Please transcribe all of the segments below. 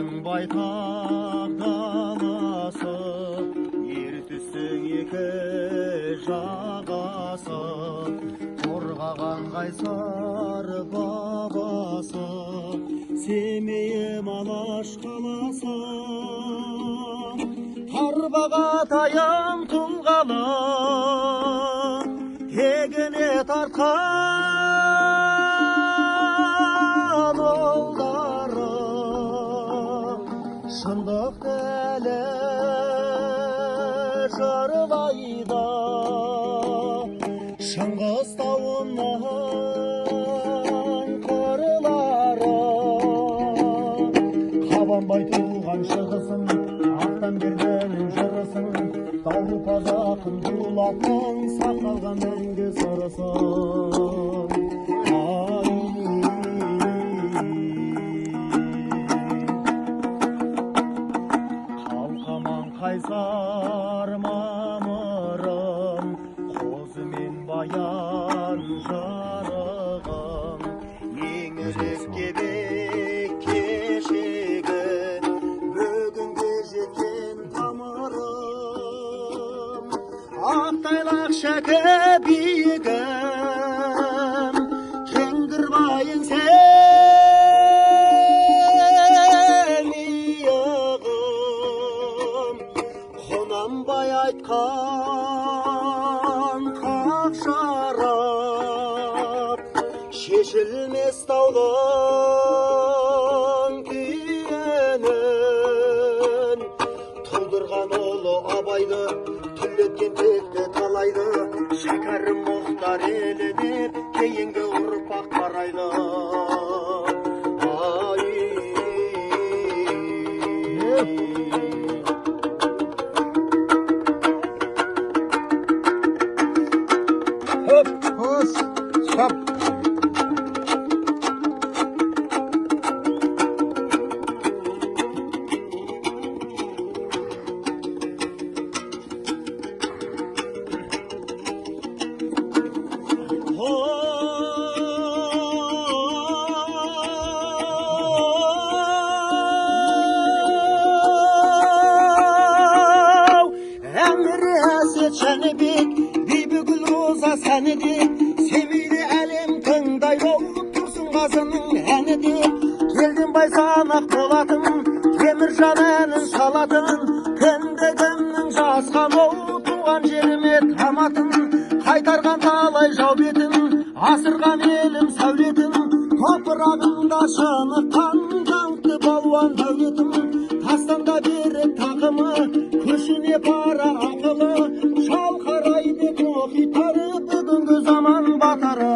Елдің байтақ даласы, ертістің екі жағасы, қорғаған қайсар бабасы, Семейім Алаш қаласы. Тарбағатайым тұлғалы, тегіне тартқан олдары, шындық әлі жырлайды Шыңғыс тауының қырлары. Қабанбай туған шығысын, ақтан бердінің жырысын, Дауылпаз ақын дулаттың сақталған мәңгі сырысын. Қалқаман қайсар мамырым, қозы мен баян жарығым, еңіреп кебек кешегі, бүгінге жеткен тамырым. Ақтайлақ шәкі биігім, кеңгірбайын сен иығым, Құнанбай айтқан қақ шарап, шешілмес таудың күйенін, тұлдырған ұлы Абайды, түлеткен текті талайды, шәкәрім мұхтар елі деп кейінгі ұрпақ қарайды. Жәнібек, Бибігүл Роза сәні де, Семейде әлем тыңдай болып тұрсын қазының әні де. Келден байсанақ болатын, Теміржан әнін салатын, кіндігімнің жасқан ол туған жеріме таматын, қайтарған талай жау бетін, асырған елім сәулетін, топырағында шыныққан даңқты балуан дәулетім, тастанда берік тақымы, көшіне пара ақылы, шалқарайды мұхиттары, бүгінгі заман батары.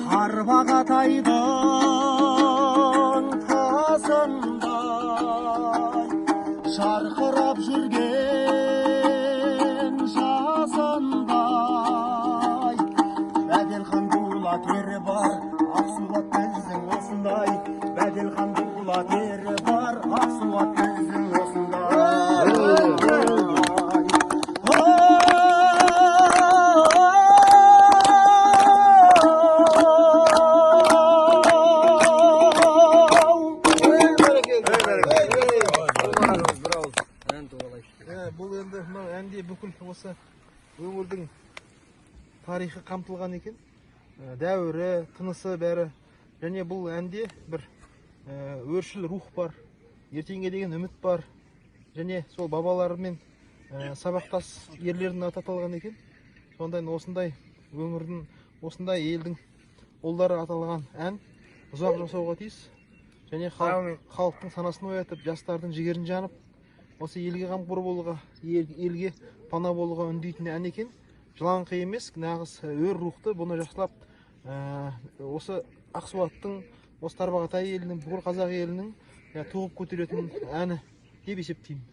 Тарбағатайдың тасындай жарқырап жүрген жасындай, Бәделхан дулат ері бар, Ақсуат біздің осындай. Бәделхан дулат ері бар, Ақсуат біздің осындай. Бұл енді әнде бүкіл осы өңірдің тарихы қамтылған екен, дәуірі, тынысы бәрі. Және бұл әнде бір өршіл рух бар, ертеңге деген үміт бар. Және сол бабаларымен сабақтас ерлердің аты аталған екен. Сондай осындай өңірдің, осындай елдің ұлдары аталған ән ұзақ жасауға тиіс. Және халықтың санасын оятып, жастардың жігерін жанып, осы елге қамқор болуға, елге пана болуға үндейтін ән екен. Жылаңқы емес, нағыз өр рухты, бұны жақсылап осы Ақсуаттың, осы Тарбағатай елінің, бүкіл қазақ елінің туғып көтеретін әні деп есептеймін.